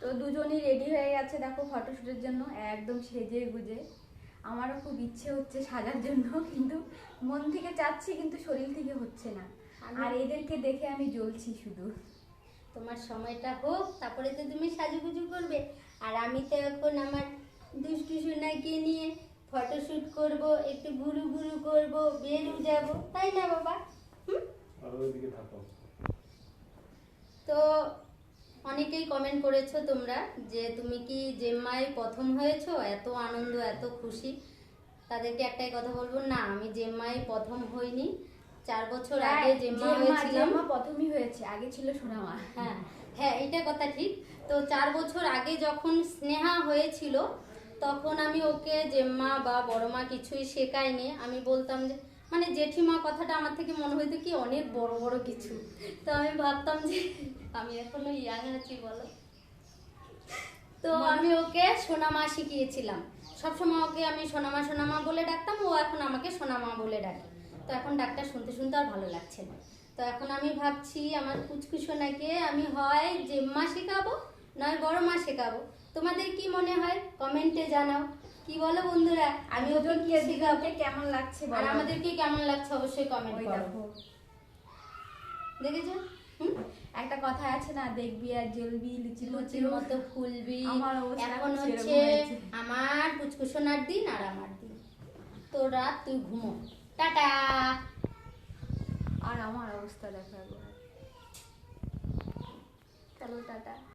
তো দুজনই রেডি হয়ে গেছে দেখো ফটোশুটের জন্য, একদম সেজে গুজে। আমারও খুব ইচ্ছে হচ্ছে সাজার জন্য, কিন্তু মন থেকে চাচ্ছি কিন্তু শরীর থেকে হচ্ছে না। আর এদেরকে দেখে আমি জ্বলছি শুধু। তোমার সময়টা হোক, তারপরে তো তুমি সাজুগুজু করবে। আর আমি তো এখন আমার দুষ্টু সোনাকে নিয়ে ফটোশুট করব, একটু ঘুরু ঘুরু করব, বেরিয়ে যাব, তাই না বাবা? তো অনেকেই কমেন্ট করেছো তোমরা যে তুমি কি জেম্মায় প্রথম হয়েছো, এত আনন্দ এত খুশি। তাদেরকে একটাই কথা বলবো, না আমি জেম্মায় প্রথম হইনি। 4 বছর আগে জেম্মা হয়েছিলাম। প্রথমই হয়েছে, আগে ছিল সোনামা। হ্যাঁ হ্যাঁ, এটা কথা ঠিক। তো 4 বছর আগে যখন স্নেহা হয়েছিল, তখন আমি ওকে জেম্মা বা বড় মা কিছুই শেখাইনি। আমি বলতাম যে মানে জেঠিমা কথাটা আমার থেকে মনে হইতো কি অনেক বড় বড় কিছু। তো আমি ভাবতাম যে আমি এখনো ইয়াং আছি বলো। তো আমি ওকে সোনামা শিখিয়েছিলাম। সবসময় ওকে আমি সোনামা সোনামা বলে ডাকতাম, ও এখন আমাকে সোনামা বলে ডাকে। তো এখন ডাকটা শুনতে শুনতে আর ভালো লাগছে না। তো এখন আমি ভাবছি আমার কুচকু সোনাকে আমি হয় জেম্মা শেখাবো, নয় বড় মা শেখাবো। তোমাদের কি মনে হয় কমেন্টে জানাও। কি বলো বন্ধুরা, আমি ওকে কি শেখাবো, কেমন লাগছে আর আমাদেরকে কেমন লাগছে অবশ্যই কমেন্ট করো। দেখেছো? একটা কথা আছে না, দেখবি আর জ্বলবি, লুচি লুচির মতো ফুলবি। এখন হচ্ছে হচ্ছে আমার পুচকুসোনার দিন আর আমার দিন। তো রাত তুই ঘুমো, টাটা। আর আমার অবস্থা দেখা, চলো টাটা।